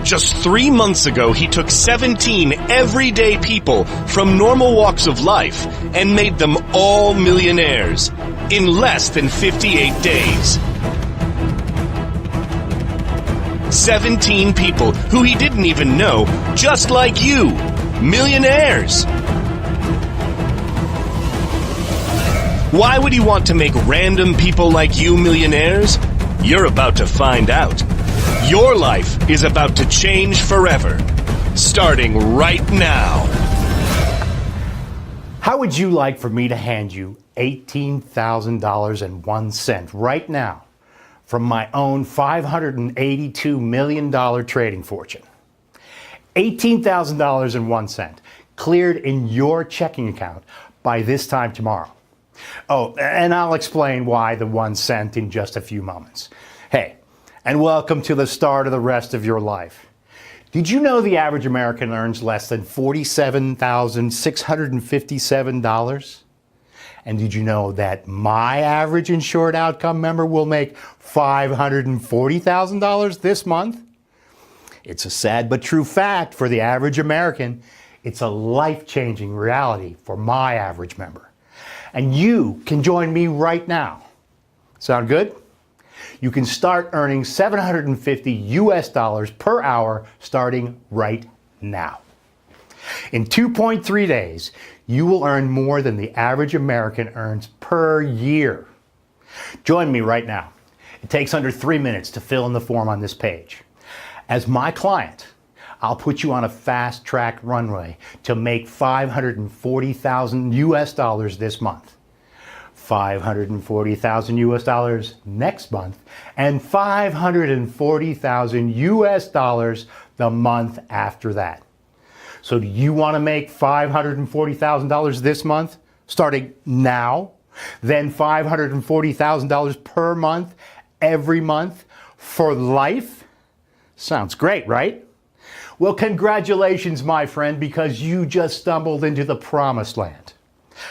Just 3 months ago, he took 17 everyday people from normal walks of life and made them all millionaires in less than 58 days. 17 people who he didn't even know, just like you, millionaires. Why would he want to make random people like you millionaires? You're about to find out. Your life is about to change forever, starting right now. How would you like for me to hand you $18,001 right now from my own $582 million trading fortune? $18,001 cleared in your checking account by this time tomorrow. Oh, and I'll explain why the 1 cent in just a few moments. Hey, and welcome to the start of the rest of your life. Did you know the average American earns less than $47,657? And did you know that my average insured outcome member will make $540,000 this month? It's a sad but true fact for the average American. It's a life-changing reality for my average member. And you can join me right now. Sound good? You can start earning $750 per hour starting right now. In 2.3 days, you will earn more than the average American earns per year. Join me right now. It takes under 3 minutes to fill in the form on this page. As my client, I'll put you on a fast-track runway to make $540,000 this month. $540,000 next month, and $540,000 the month after that. So do you want to make $540,000 this month, starting now? Then $540,000 per month, every month, for life? Sounds great, right? Well, congratulations, my friend, because you just stumbled into the promised land.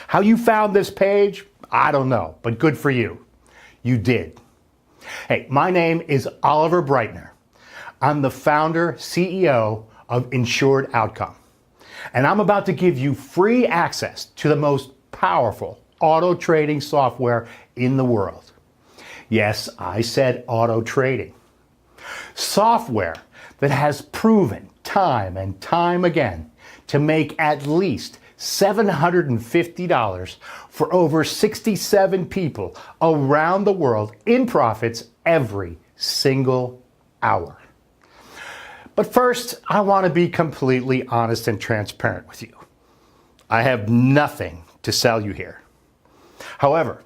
How you found this page? I don't know, but good for you. You did. Hey, my name is Oliver Breitner. I'm the founder, CEO of Insured Outcome. And I'm about to give you free access to the most powerful auto trading software in the world. Yes, I said auto trading. Software that has proven time and time again to make at least $750 for over 67 people around the world in profits every single hour. But first, I want to be completely honest and transparent with you. I have nothing to sell you here. However,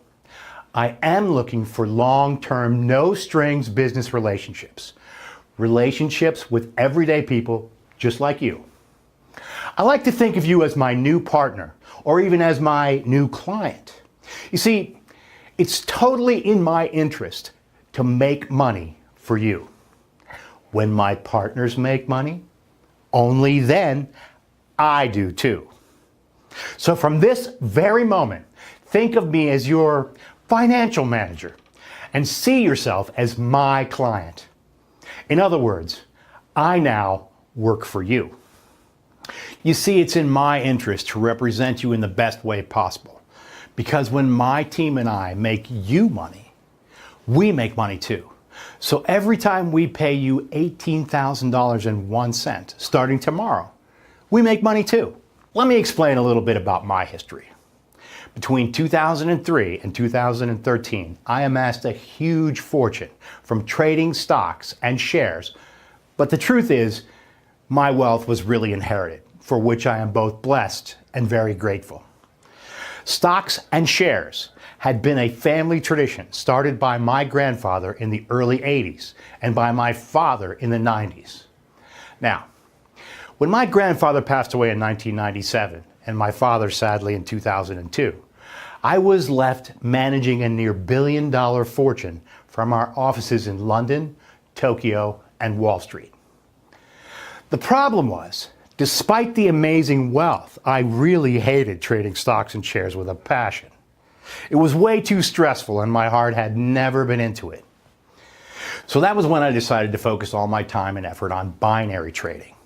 I am looking for long-term, no-strings business relationships. Relationships with everyday people just like you. I like to think of you as my new partner, or even as my new client. You see, it's totally in my interest to make money for you. When my partners make money, only then I do too. So from this very moment, think of me as your financial manager and see yourself as my client. In other words, I now work for you. You see, it's in my interest to represent you in the best way possible. Because when my team and I make you money, we make money too. So every time we pay you $18,001 starting tomorrow, we make money too. Let me explain a little bit about my history. Between 2003 and 2013, I amassed a huge fortune from trading stocks and shares. But the truth is, my wealth was really inherited, for which I am both blessed and very grateful. Stocks and shares had been a family tradition started by my grandfather in the early 80s and by my father in the 90s. Now, when my grandfather passed away in 1997 and my father sadly in 2002, I was left managing a near billion-dollar fortune from our offices in London, Tokyo, and Wall Street. The problem was, despite the amazing wealth, I really hated trading stocks and shares with a passion. It was way too stressful and my heart had never been into it. So that was when I decided to focus all my time and effort on binary trading.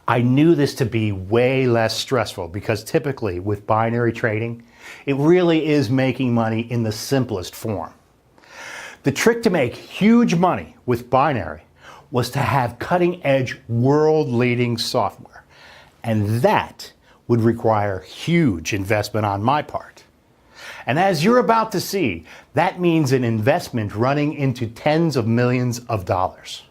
I knew this to be way less stressful because typically with binary trading, it really is making money in the simplest form. The trick to make huge money with binary was to have cutting-edge, world-leading software. And that would require huge investment on my part. And as you're about to see, that means an investment running into tens of millions of dollars.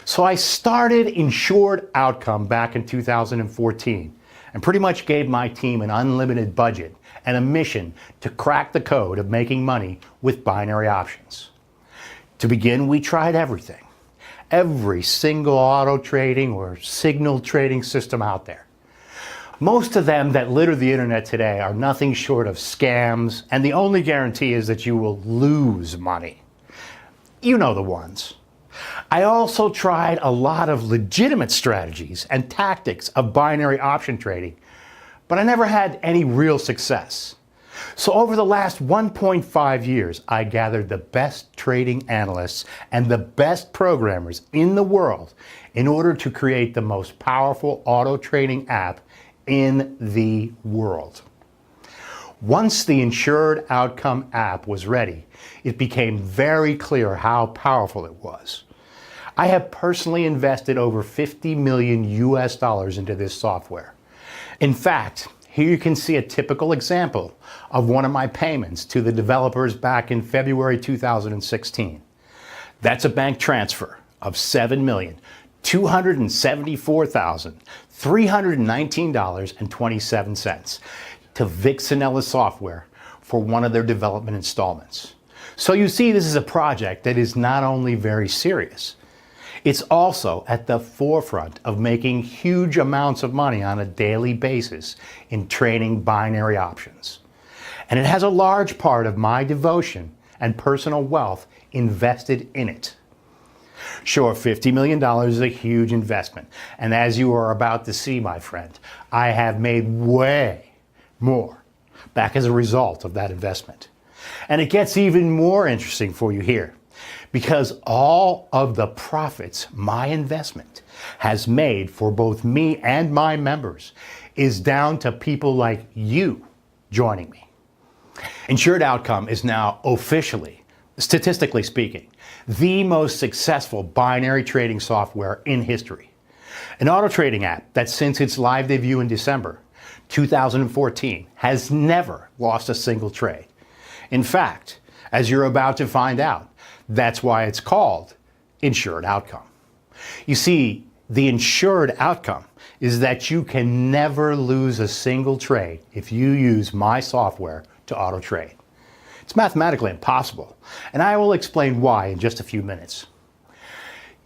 So I started Insured Outcome back in 2014 and pretty much gave my team an unlimited budget and a mission to crack the code of making money with binary options. To begin, we tried everything. Every single auto trading or signal trading system out there. Most of them that litter the internet today are nothing short of scams, and the only guarantee is that you will lose money. You know the ones. I also tried a lot of legitimate strategies and tactics of binary option trading, but I never had any real success. So over the last 1.5 years, I gathered the best trading analysts and the best programmers in the world in order to create the most powerful auto trading app in the world. Once the Insured Outcome app was ready, it became very clear how powerful it was. I have personally invested over 50 million US dollars into this software. In fact, here you can see a typical example of one of my payments to the developers back in February 2016. That's a bank transfer of $7,274,319.27 to Vixenella Software for one of their development installments. So you see, this is a project that is not only very serious, it's also at the forefront of making huge amounts of money on a daily basis in trading binary options. And it has a large part of my devotion and personal wealth invested in it. Sure, $50 million is a huge investment. And as you are about to see, my friend, I have made way more back as a result of that investment. And it gets even more interesting for you here, because all of the profits my investment has made for both me and my members is down to people like you joining me. Insured Outcome is now officially, statistically speaking, the most successful binary trading software in history. An auto trading app that since its live debut in December 2014 has never lost a single trade. In fact, as you're about to find out, that's why it's called Insured Outcome. You see, the insured outcome is that you can never lose a single trade if you use my software to auto trade. It's mathematically impossible, and I will explain why in just a few minutes.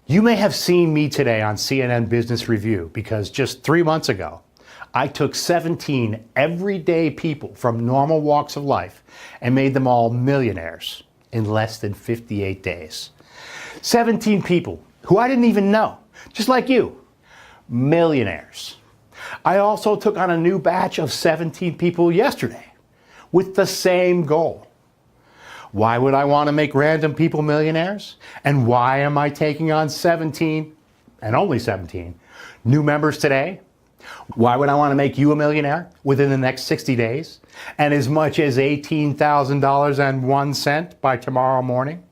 You may have seen me today on CNN Business Review because just 3 months ago, I took 17 everyday people from normal walks of life and made them all millionaires in less than 58 days. 17 people who I didn't even know, just like you, millionaires. I also took on a new batch of 17 people yesterday with the same goal. Why would I want to make random people millionaires? And why am I taking on 17, and only 17, new members today? Why would I want to make you a millionaire within the next 60 days and as much as $18,001 by tomorrow morning?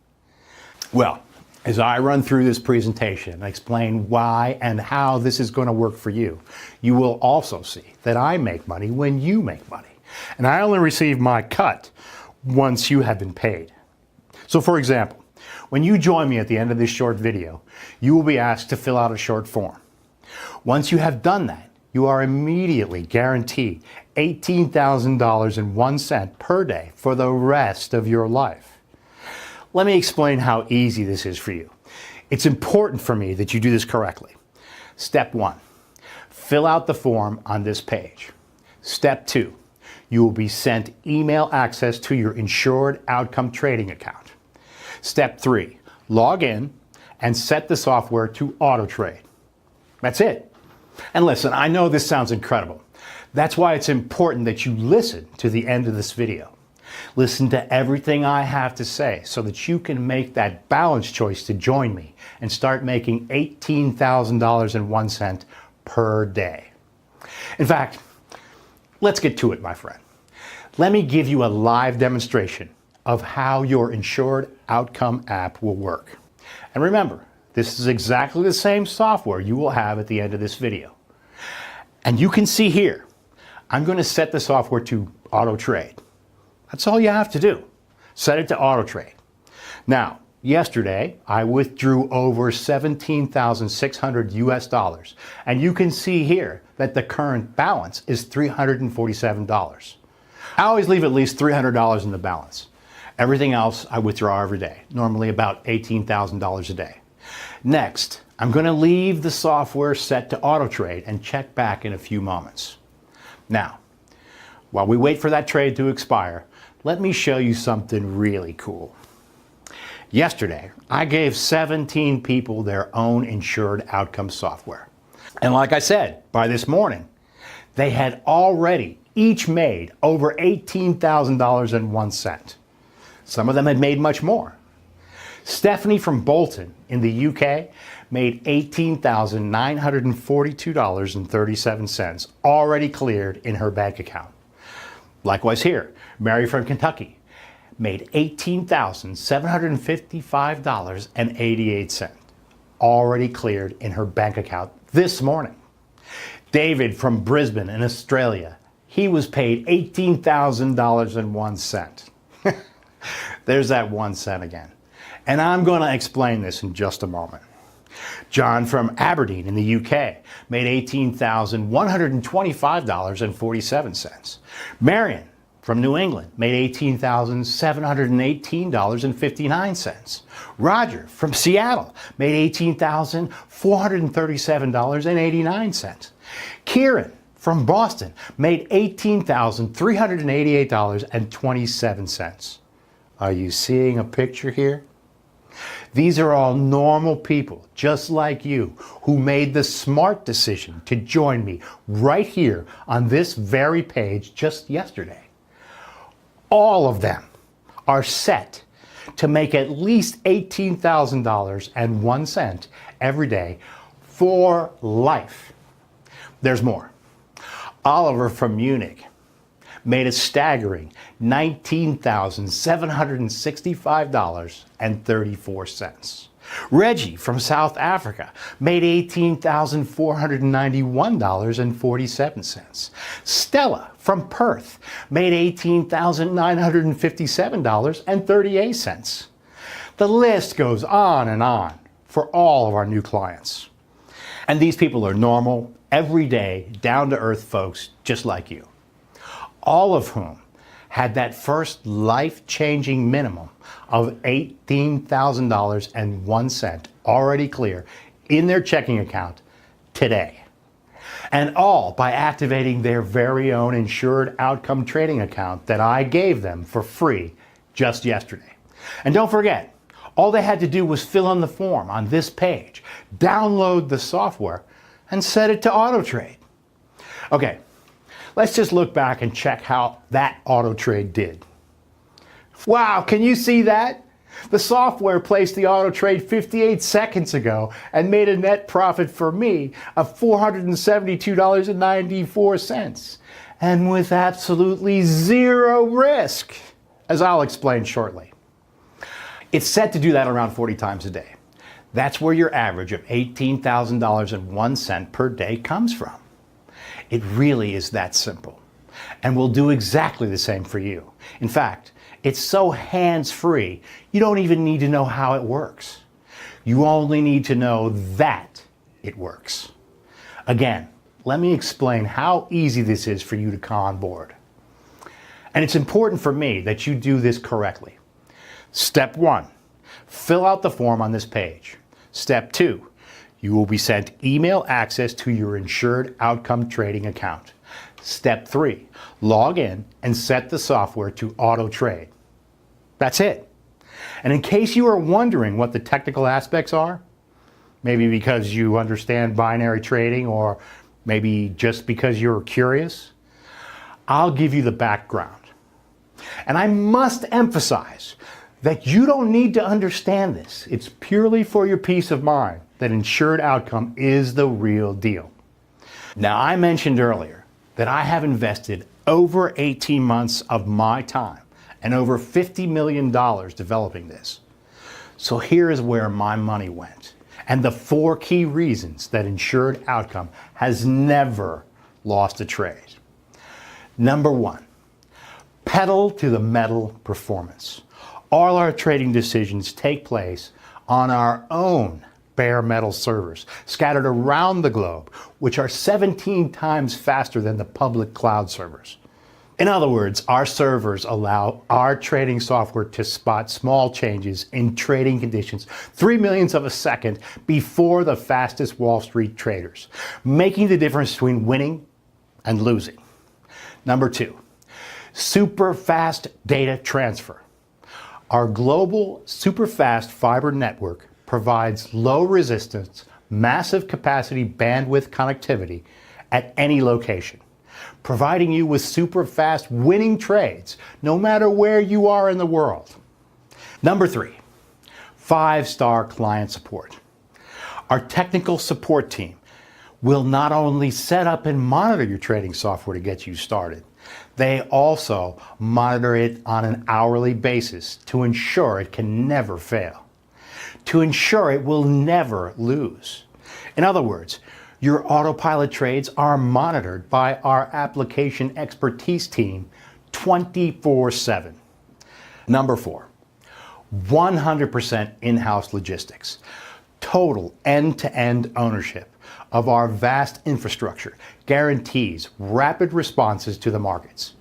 Well, as I run through this presentation and explain why and how this is going to work for you, you will also see that I make money when you make money. And I only receive my cut once you have been paid. So for example, when you join me at the end of this short video, you will be asked to fill out a short form. Once you have done that, you are immediately guaranteed $18,001 per day for the rest of your life. Let me explain how easy this is for you. It's important for me that you do this correctly. Step 1, fill out the form on this page. Step 2, you will be sent email access to your Insured Outcome trading account. Step 3, log in and set the software to auto trade. That's it. And listen, I know this sounds incredible. That's why it's important that you listen to the end of this video. Listen to everything I have to say so that you can make that balanced choice to join me and start making $18,001 per day. In fact, let's get to it, my friend. Let me give you a live demonstration of how your Insured Outcome app will work. And remember, this is exactly the same software you will have at the end of this video. And you can see here, I'm going to set the software to auto trade. That's all you have to do. Set it to auto trade. Now, yesterday, I withdrew over 17,600 US dollars. And you can see here that the current balance is $347. I always leave at least $300 in the balance. Everything else I withdraw every day, normally about $18,000 a day. Next, I'm going to leave the software set to auto trade and check back in a few moments. Now, while we wait for that trade to expire, let me show you something really cool. Yesterday, I gave 17 people their own Insured Outcome software. And like I said, by this morning, they had already each made over $18,001. Some of them had made much more. Stephanie from Bolton in the UK made $18,942.37 already cleared in her bank account. Likewise here, Mary from Kentucky made $18,755.88 already cleared in her bank account this morning. David from Brisbane in Australia, he was paid $18,001. There's that 1 cent again. And I'm going to explain this in just a moment. John from Aberdeen in the UK made $18,125.47. Marion from New England made $18,718.59. Roger from Seattle made $18,437.89. Kieran from Boston made $18,388.27. Are you seeing a picture here? These are all normal people, just like you, who made the smart decision to join me right here on this very page just yesterday. All of them are set to make at least $18,001 every day for life. There's more. Oliver from Munich made a staggering $19,765.34. Reggie from South Africa made $18,491.47. Stella from Perth made $18,957.38. The list goes on and on for all of our new clients. And these people are normal, everyday, down-to-earth folks just like you, all of whom had that first life-changing minimum of $18,001 already clear in their checking account today. And all by activating their very own Insured Outcome trading account that I gave them for free just yesterday. And don't forget, all they had to do was fill in the form on this page, download the software, and set it to auto trade. Okay. Let's just look back and check how that auto trade did. Wow, can you see that? The software placed the auto trade 58 seconds ago and made a net profit for me of $472.94, and with absolutely zero risk, as I'll explain shortly. It's set to do that around 40 times a day. That's where your average of $18,001 per day comes from. It really is that simple, and will do exactly the same for you. In fact, it's so hands-free, you don't even need to know how it works. You only need to know that it works. Again, let me explain how easy this is for you to come on board. And it's important for me that you do this correctly. Step 1, fill out the form on this page. Step 2, you will be sent email access to your Insured Outcome trading account. Step 3, log in and set the software to auto trade. That's it. And in case you are wondering what the technical aspects are, maybe because you understand binary trading or maybe just because you're curious, I'll give you the background. And I must emphasize that you don't need to understand this. It's purely for your peace of mind that insured outcome is the real deal. Now, I mentioned earlier that I have invested over 18 months of my time and over $50 million developing this. So here is where my money went, and the 4 key reasons that insured outcome has never lost a trade. Number 1, pedal to the metal performance. All our trading decisions take place on our own bare metal servers scattered around the globe, which are 17 times faster than the public cloud servers. In other words, our servers allow our trading software to spot small changes in trading conditions 3 millionths of a second before the fastest Wall Street traders, making the difference between winning and losing. Number 2, super fast data transfer. Our global super fast fiber network provides low resistance, massive capacity bandwidth connectivity at any location, providing you with super fast winning trades no matter where you are in the world. Number 3, 5-star client support. Our technical support team will not only set up and monitor your trading software to get you started, they also monitor it on an hourly basis to ensure it can never fail, to ensure it will never lose. In other words, your autopilot trades are monitored by our application expertise team 24/7. Number 4, 100% in-house logistics. Total end-to-end ownership of our vast infrastructure guarantees rapid responses to the markets.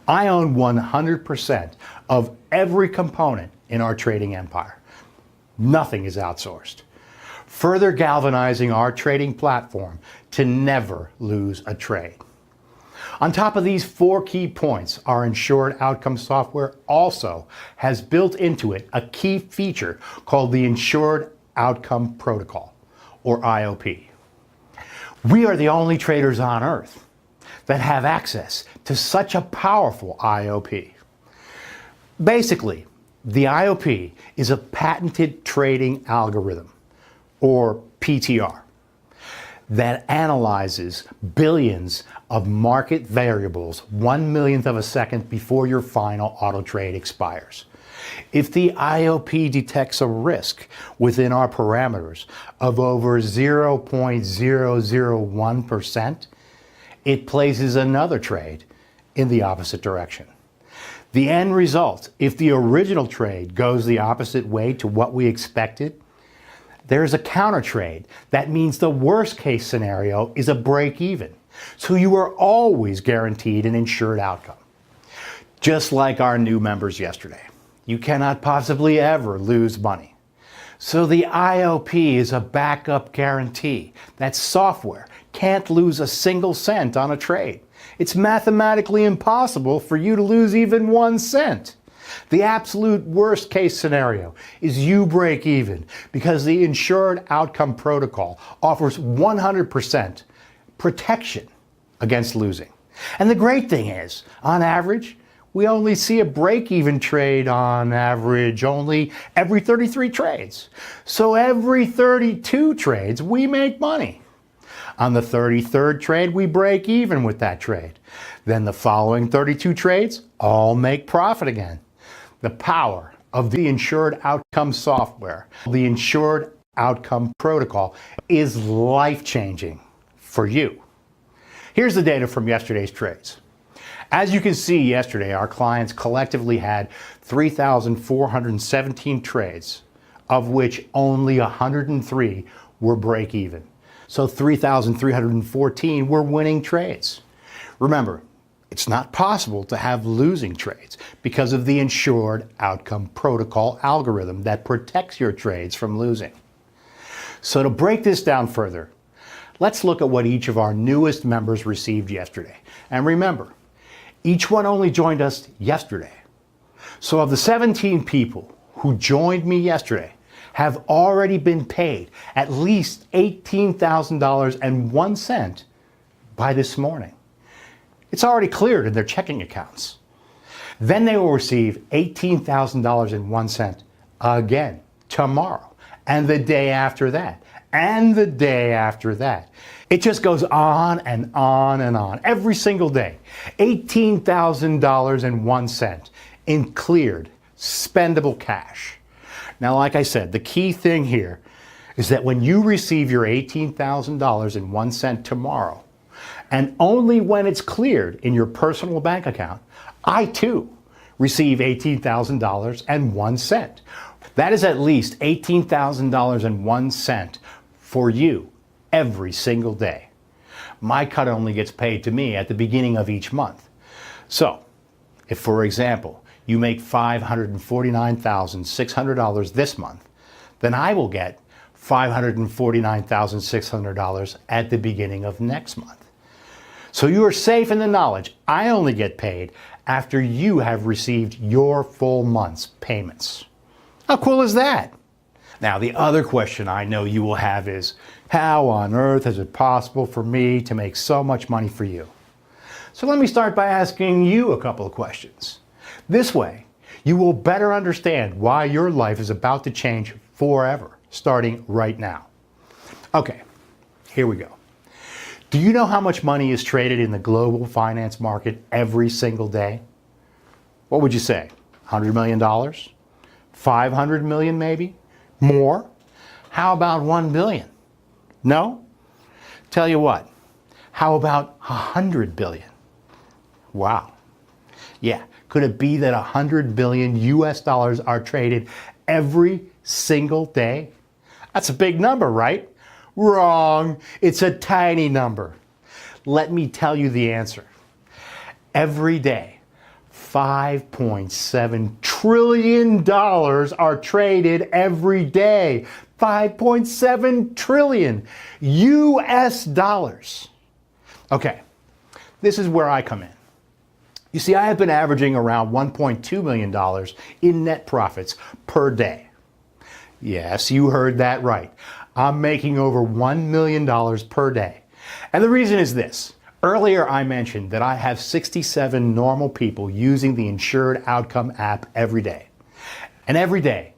I own 100% of every component in our trading empire. Nothing is outsourced, further galvanizing our trading platform to never lose a trade. On top of these 4 key points, our insured outcome software also has built into it a key feature called the Insured Outcome Protocol, or IOP. We are the only traders on earth that have access to such a powerful IOP. Basically, the IOP is a patented trading algorithm, or PTR, that analyzes billions of market variables 1 millionth of a second before your final auto trade expires. If the IOP detects a risk within our parameters of over 0.001%, it places another trade in the opposite direction. The end result, if the original trade goes the opposite way to what we expected, there's a counter trade. That means the worst case scenario is a break even. So you are always guaranteed an insured outcome. Just like our new members yesterday, you cannot possibly ever lose money. So the IOP is a backup guarantee that software can't lose a single cent on a trade. It's mathematically impossible for you to lose even 1 cent. The absolute worst case scenario is you break even because the Insured Outcome Protocol offers 100% protection against losing. And the great thing is, on average, we only see a break-even trade on average only every 33 trades. So every 32 trades, we make money. On the 33rd trade, we break even with that trade. Then the following 32 trades all make profit again. The power of the Insured Outcome software, the Insured Outcome Protocol, is life-changing for you. Here's the data from yesterday's trades. As you can see, yesterday our clients collectively had 3,417 trades, of which only 103 were break-even. So 3,314 were winning trades. Remember, it's not possible to have losing trades because of the Insured Outcome Protocol algorithm that protects your trades from losing. So to break this down further, let's look at what each of our newest members received yesterday. And remember, each one only joined us yesterday. So of the 17 people who joined me yesterday have already been paid at least $18,001 by this morning. It's already cleared in their checking accounts. Then they will receive $18,001 again tomorrow, and the day after that, and the day after that. It just goes on and on and on every single day. $18,001 in cleared, spendable cash. Now, like I said, the key thing here is that when you receive your $18,001 tomorrow, and only when it's cleared in your personal bank account, I too receive $18,001. That is at least $18,001 for you every single day. My cut only gets paid to me at the beginning of each month. So, if for example, you make $549,600 this month, then I will get $549,600 at the beginning of next month. So you are safe in the knowledge I only get paid after you have received your full month's payments. How cool is that? Now, the other question I know you will have is, how on earth is it possible for me to make so much money for you? So let me start by asking you a couple of questions. This way, you will better understand why your life is about to change forever, starting right now. Okay, here we go. Do you know how much money is traded in the global finance market every single day? What would you say? $100 million? 500 million maybe? More? How about 1 billion? No? Tell you what, how about 100 billion? Wow. Yeah, could it be that 100 billion US dollars are traded every single day? That's a big number, right? Wrong. It's a tiny number. Let me tell you the answer. Every day, $5.7 trillion are traded every day. 5.7 trillion US dollars. Okay, this is where I come in. You see, I have been averaging around $1.2 million in net profits per day. Yes, you heard that right. I'm making over $1 million per day. And the reason is this. Earlier I mentioned that I have 67 normal people using the Insured Outcome app every day. And every day,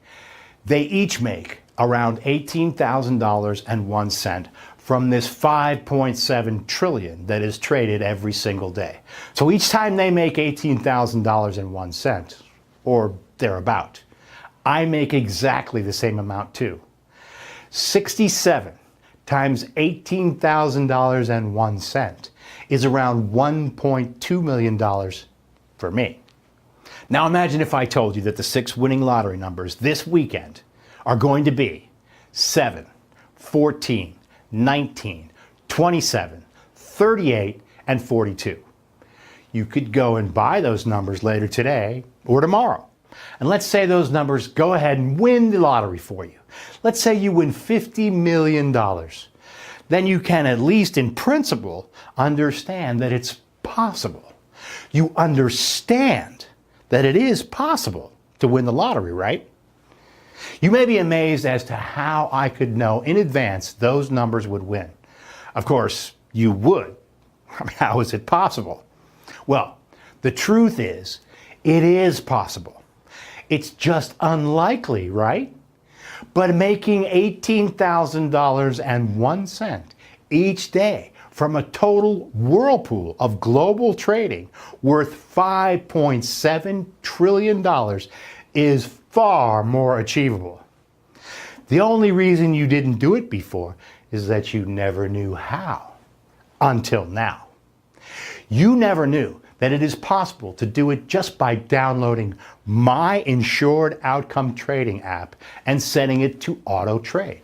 they each make around $18,001 from this 5.7 trillion that is traded every single day. So each time they make $18,001, or thereabout, I make exactly the same amount too. 67 times $18,001 is around $1.2 million for me. Now imagine if I told you that the 6 winning lottery numbers this weekend are going to be 7, 14, 19, 27, 38, and 42. You could go and buy those numbers later today or tomorrow. And let's say those numbers go ahead and win the lottery for you. Let's say you win $50 million. Then you can, at least in principle, understand that it's possible. You understand that it is possible to win the lottery, right? You may be amazed as to how I could know in advance those numbers would win. Of course, you would. I mean, how is it possible? Well, the truth is, it is possible. It's just unlikely, right? But making $18,001 each day from a total whirlpool of global trading worth $5.7 trillion is far more achievable. The only reason you didn't do it before is that you never knew how, until now. You never knew that it is possible to do it just by downloading my Insured Outcome Trading app and setting it to auto trade.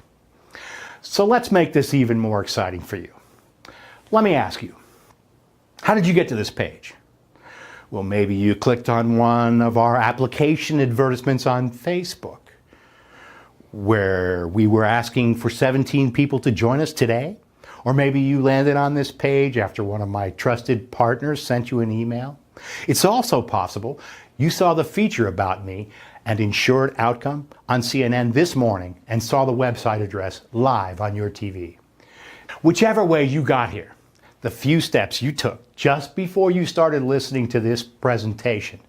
So let's make this even more exciting for you. Let me ask you, how did you get to this page? Well, maybe you clicked on one of our application advertisements on Facebook, where we were asking for 17 people to join us today. Or maybe you landed on this page after one of my trusted partners sent you an email. It's also possible you saw the feature about me and Insured Outcome on CNN this morning and saw the website address live on your TV. Whichever way you got here, the few steps you took just before you started listening to this presentation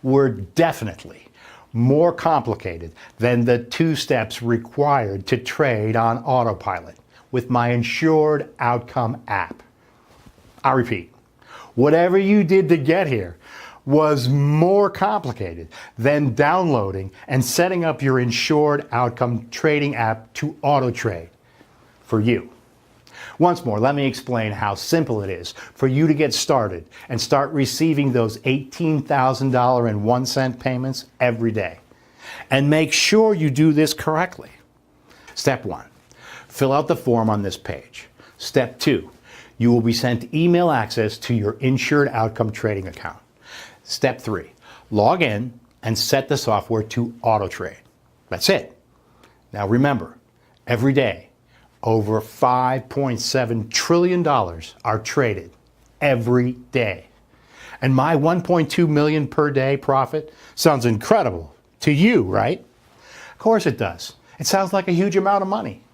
were definitely more complicated than the 2 steps required to trade on autopilot with my Insured Outcome app. I repeat, whatever you did to get here was more complicated than downloading and setting up your Insured Outcome trading app to auto trade for you. Once more, let me explain how simple it is for you to get started and start receiving those $18,000.01 payments every day. And make sure you do this correctly. Step 1, fill out the form on this page. Step 2, you will be sent email access to your Insured Outcome trading account. Step 3, log in and set the software to auto trade. That's it. Now remember, every day, over $5.7 trillion are traded every day. And my $1.2 million per day profit sounds incredible to you, right? Of course it does. It sounds like a huge amount of money.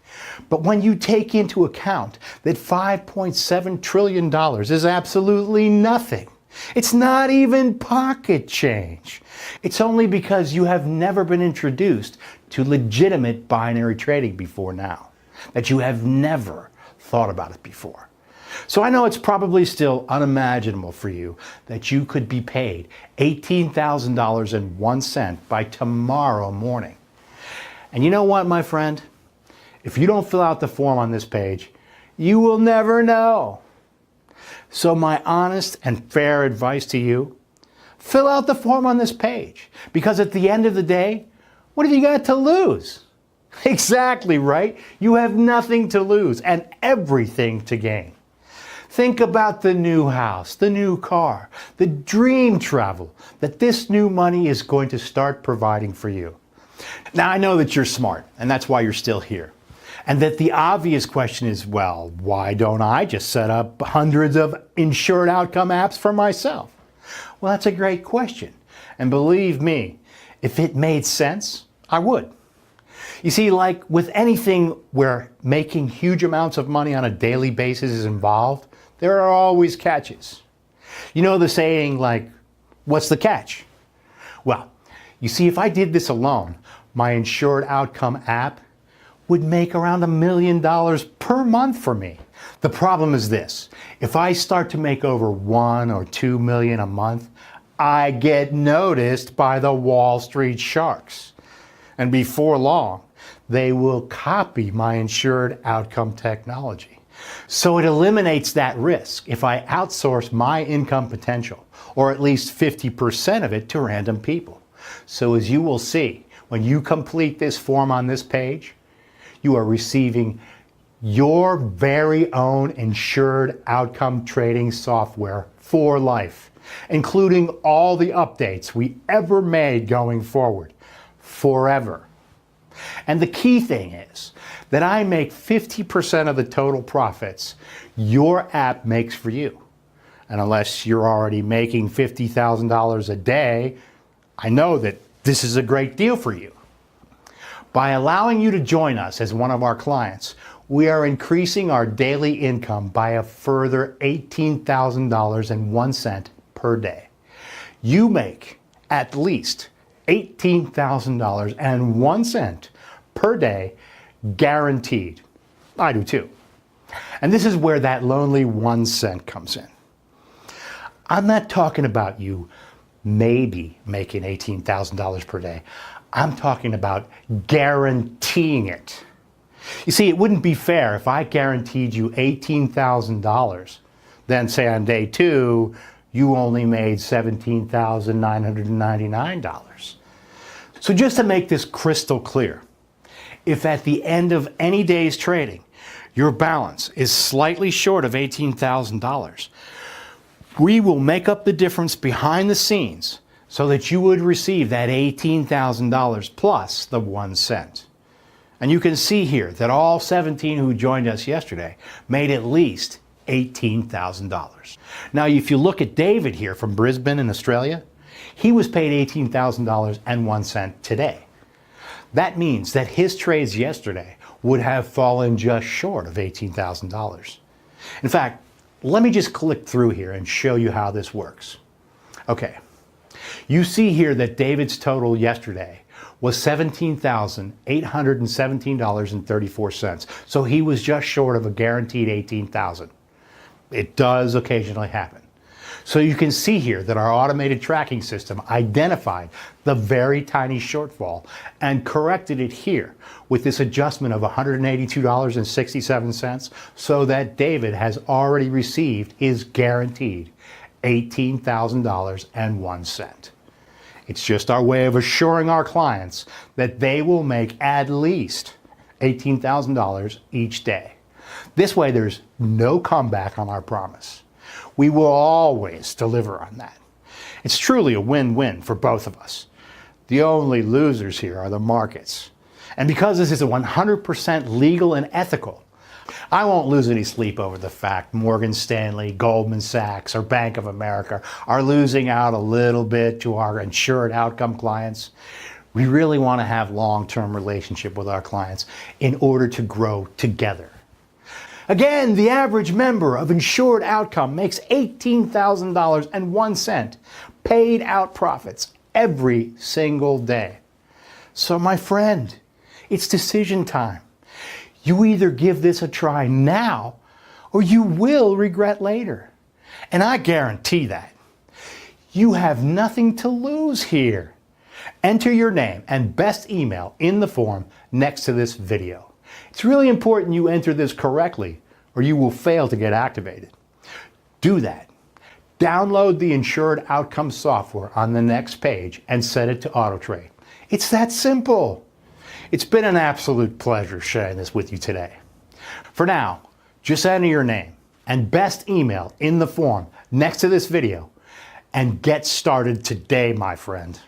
But when you take into account that $5.7 trillion is absolutely nothing, it's not even pocket change. It's only because you have never been introduced to legitimate binary trading before now, that you have never thought about it before. So I know it's probably still unimaginable for you that you could be paid $18,000.01 by tomorrow morning. And you know what, my friend? If you don't fill out the form on this page, you will never know. So my honest and fair advice to you, fill out the form on this page. Because at the end of the day, what have you got to lose? Exactly right. You have nothing to lose and everything to gain. Think about the new house, the new car, the dream travel that this new money is going to start providing for you. Now, I know that you're smart, and that's why you're still here. And that the obvious question is, well, why don't I just set up hundreds of Insured Outcome apps for myself? Well, that's a great question. And believe me, if it made sense, I would. You see, like with anything where making huge amounts of money on a daily basis is involved, there are always catches. You know the saying, like, what's the catch? Well, you see, if I did this alone, my Insured Outcome app would make around $1 million per month for me. The problem is this: if I start to make over 1 or 2 million a month, I get noticed by the Wall Street sharks. And before long, they will copy my Insured Outcome technology. So it eliminates that risk if I outsource my income potential, or at least 50% of it, to random people. So as you will see, when you complete this form on this page, you are receiving your very own Insured Outcome trading software for life, including all the updates we ever made going forward, forever. And the key thing is that I make 50% of the total profits your app makes for you. And unless you're already making $50,000 a day, I know that this is a great deal for you. By allowing you to join us as one of our clients, we are increasing our daily income by a further $18,000.01 per day. You make at least $18,000.01 per day, guaranteed. I do too. And this is where that lonely 1 cent comes in. I'm not talking about you maybe making $18,000 per day. I'm talking about guaranteeing it. You see, it wouldn't be fair if I guaranteed you $18,000, then say on day 2, you only made $17,999. So just to make this crystal clear, if at the end of any day's trading, your balance is slightly short of $18,000, we will make up the difference behind the scenes so that you would receive that $18,000 plus the 1 cent. And you can see here that all 17 who joined us yesterday made at least $18,000. Now, if you look at David here from Brisbane in Australia, he was paid $18,000.01 today. That means that his trades yesterday would have fallen just short of $18,000. In fact, let me just click through here and show you how this works. Okay, You see here that David's total yesterday was $17,817.34. So he was just short of a guaranteed $18,000. It does occasionally happen. So you can see here that our automated tracking system identified the very tiny shortfall and corrected it here with this adjustment of $182.67 so that David has already received his guaranteed $18,001. It's just our way of assuring our clients that they will make at least $18,000 each day. This way there's no comeback on our promise. We will always deliver on that. It's truly a win-win for both of us. The only losers here are the markets. And because this is a 100% legal and ethical, I won't lose any sleep over the fact Morgan Stanley, Goldman Sachs, or Bank of America are losing out a little bit to our insured outcome clients. We really want to have long-term relationship with our clients in order to grow together. Again, the average member of Insured Outcome makes $18,001 paid out profits every single day. So my friend, it's decision time. You either give this a try now or you will regret later. And I guarantee that. You have nothing to lose here. Enter your name and best email in the form next to this video. It's really important you enter this correctly or you will fail to get activated. Do that. Download the Insured Outcome software on the next page and set it to auto-trade. It's that simple. It's been an absolute pleasure sharing this with you today. For now, just enter your name and best email in the form next to this video and get started today, my friend.